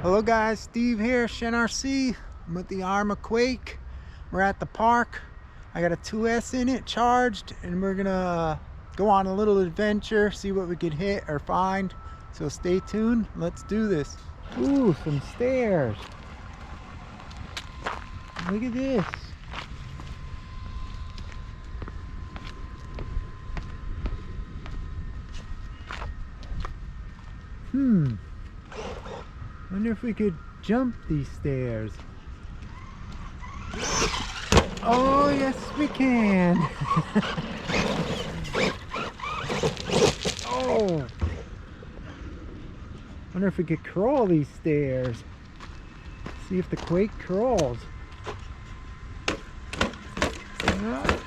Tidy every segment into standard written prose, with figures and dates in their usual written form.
Hello guys, Steve here, ShenRC. I'm with the Arrma Quake. We're at the park. I got a 2S in it charged, and we're gonna go on a little adventure, see what we could hit or find. So stay tuned, let's do this. Ooh, some stairs. Look at this. Wonder if we could jump these stairs. Oh, yes we can. Oh. Wonder if we could crawl these stairs. See if the quake crawls. Yeah.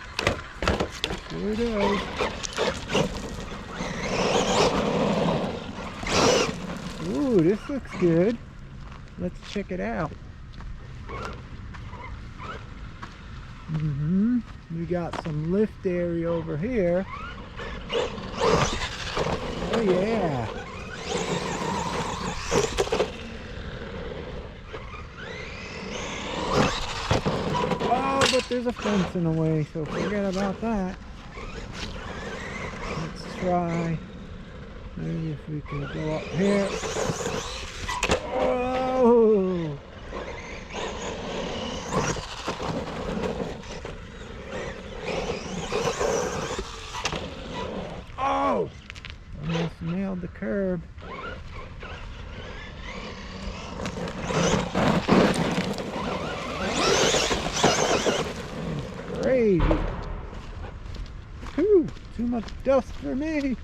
There it is. Ooh, this looks good. Let's check it out. We got some lift area over here. Oh yeah. Oh, but there's a fence in the way, so forget about that. Let's try. Maybe if we can go up here. Oh! Oh! Almost nailed the curb. Crazy. Whew, too much dust for me.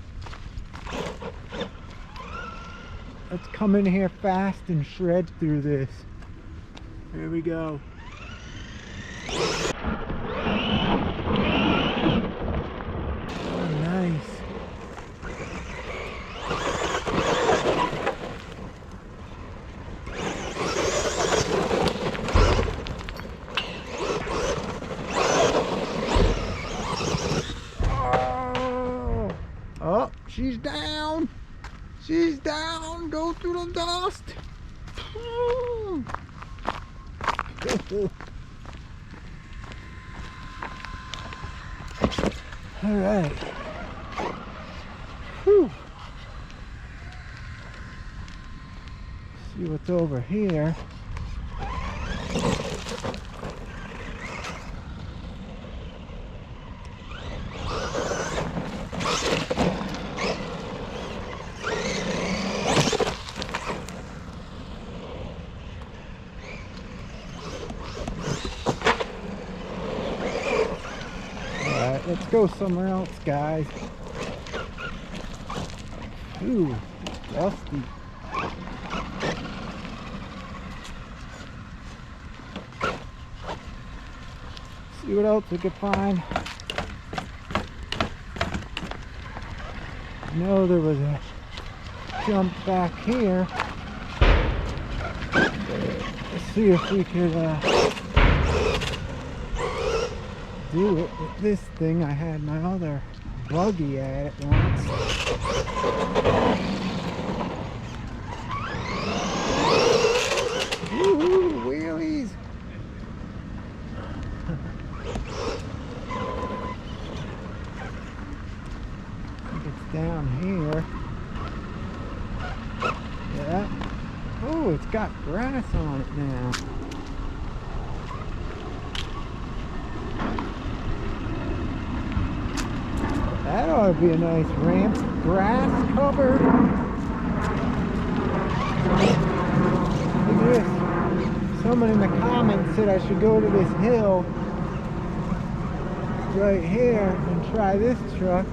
Let's come in here fast and shred through this. Here we go. Oh, nice. Oh, oh, she's down. She's down. Go through the dust. All right. Whew. See what's over here. Let's go somewhere else, guys. Ooh, it's dusty. See what else we could find. I know there was a jump back here. Let's see if we could do it with this thing. I had my other buggy at it once. Woohoo, wheelies! I think it's down here. Yeah. Oh, it's got grass on it now. That ought to be a nice ramp. Grass covered. Look at this. Someone in the comments said I should go to this hill right here and try this truck.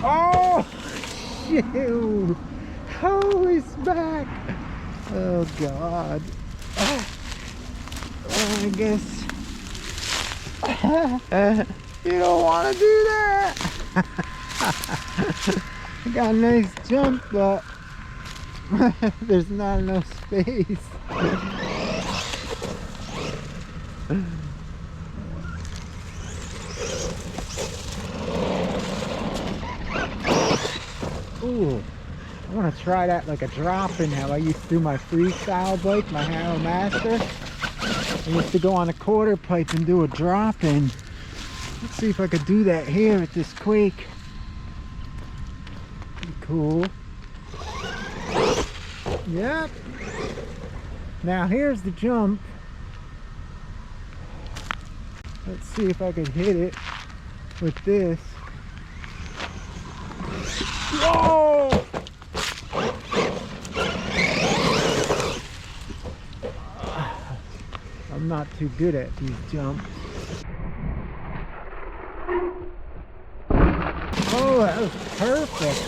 Oh! Shoot! Oh, he's back! Oh, God. I guess... You don't want to do that. I got a nice jump, but there's not enough space. Ooh, I want to try that like a drop-in, how I used to do my freestyle bike, my Arrma Master. I used to go on a quarter pipe and do a drop-in. Let's see if I could do that here at this quake. Pretty cool. Yep. Now here's the jump. Let's see if I could hit it with this. Whoa! I'm not too good at these jumps. Oh, that was perfect.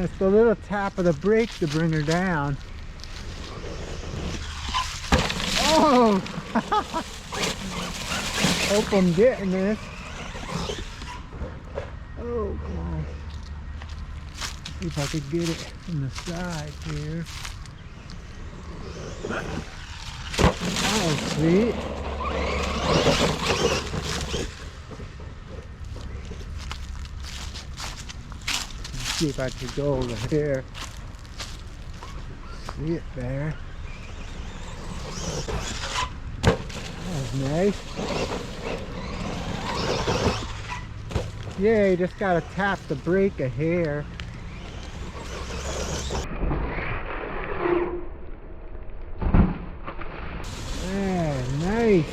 It's the little tap of the brake to bring her down. Oh! Hope I'm getting this. Oh, come on. See if I could get it from the side here. Oh, sweet. Let's see if I could go over here. See it there. That was nice. Yeah, you just gotta tap the brake a hair. Yeah, nice.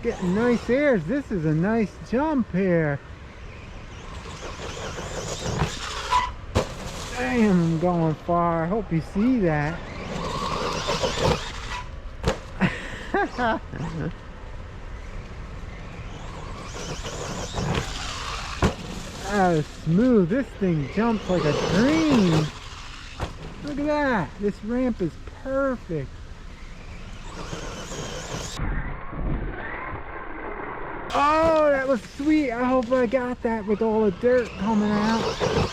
Getting nice airs. This is a nice jump here. Damn, I'm going far. I hope you see that. That was smooth. This thing jumps like a dream. Look at that. This ramp is perfect. Oh, that was sweet. I hope I got that with all the dirt coming out. That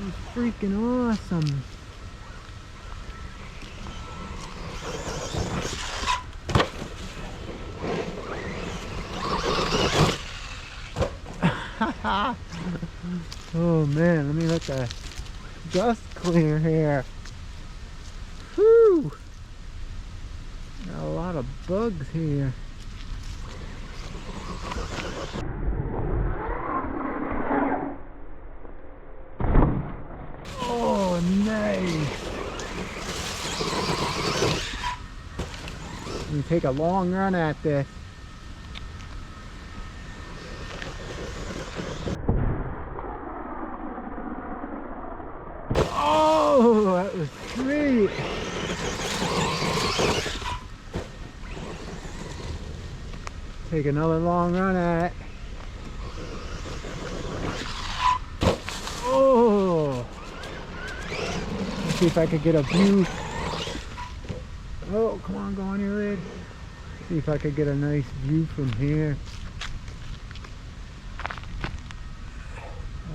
was freaking awesome. Oh man, let me let the dust clear here. Whew! Got a lot of bugs here. Oh, nice! Let me take a long run at this. Oh, that was sweet. Take another long run at it. Oh, let's see if I could get a view. Oh, come on, go on your lid. See if I could get a nice view from here.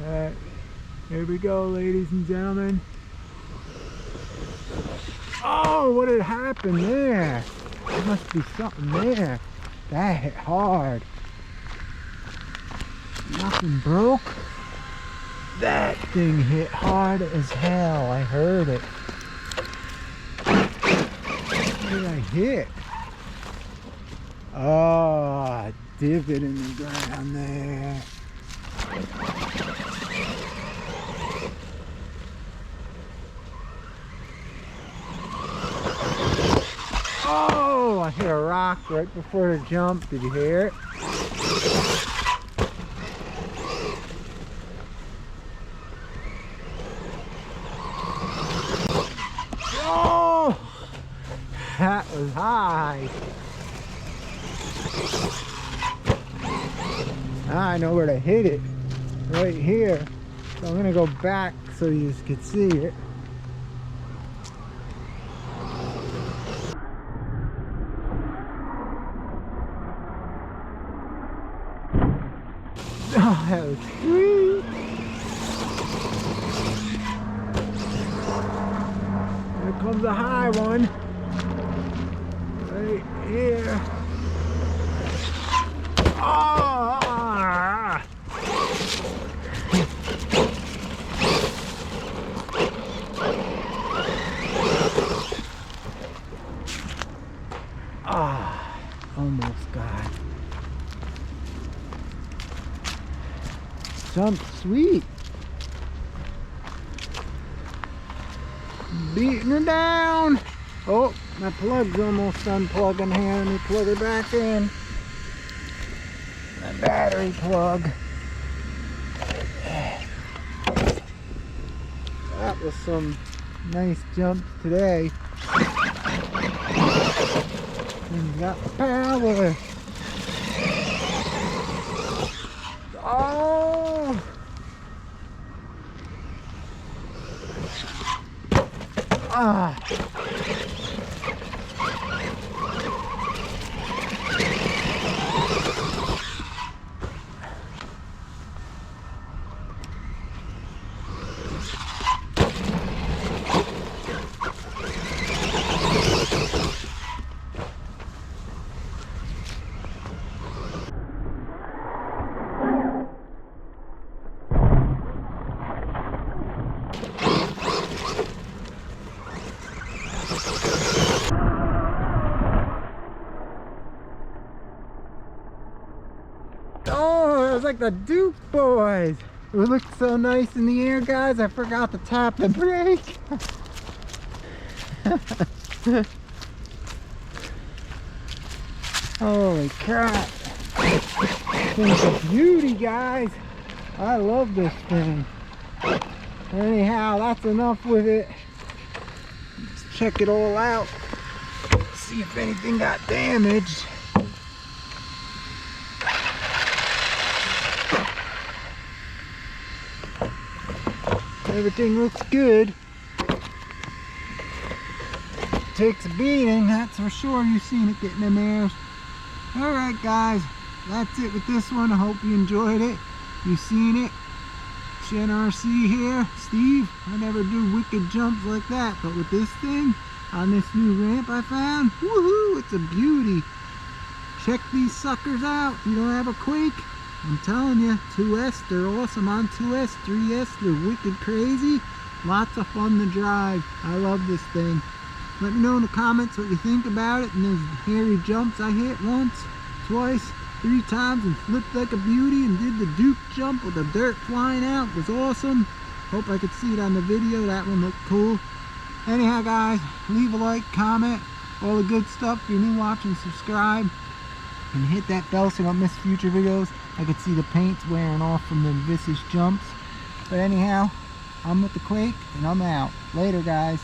All right. Here we go, ladies and gentlemen. Oh, what had happened there? There must be something there. That hit hard. Nothing broke. That thing hit hard as hell. I heard it. What did I hit? Oh, a divot in the ground there. Oh, I hit a rock right before the jump. Did you hear it? Oh, that was high. Now I know where to hit it. Right here. So I'm going to go back so you can see it. Oh, that was sweet. Here comes a high one. Right here. Oh! jump, sweet. Beating her down. Oh, my plug's almost unplugging here. Let me plug her back in. My battery plug. That was some nice jumps today. And got the power. Oh! Ah! Oh, it was like the Duke boys. It looked so nice in the air, guys. I forgot to tap the brake. Holy crap. Thing's a beauty, guys. I love this thing. Anyhow, that's enough with it. Let's check it all out. See if anything got damaged. Everything looks good. Takes a beating, that's for sure. You've seen it getting them airs. Alright guys, that's it with this one. I hope you enjoyed it. You've seen it. RC here. Steve, I never do wicked jumps like that, but with this thing, on this new ramp I found, woohoo, it's a beauty. Check these suckers out if you don't have a Quake. I'm telling you, 2S, they're awesome on 2S, 3S, they're wicked crazy. Lots of fun to drive. I love this thing. Let me know in the comments what you think about it and those hairy jumps I hit once, twice, 3 times and flipped like a beauty and did the Duke jump with the dirt flying out. It was awesome. Hope I could see it on the video. That one looked cool. Anyhow guys, leave a like, comment, all the good stuff. If you're new watching, subscribe. And hit that bell so you don't miss future videos. I could see the paint's wearing off from the vicious jumps. But anyhow, I'm with the Quake and I'm out. Later guys.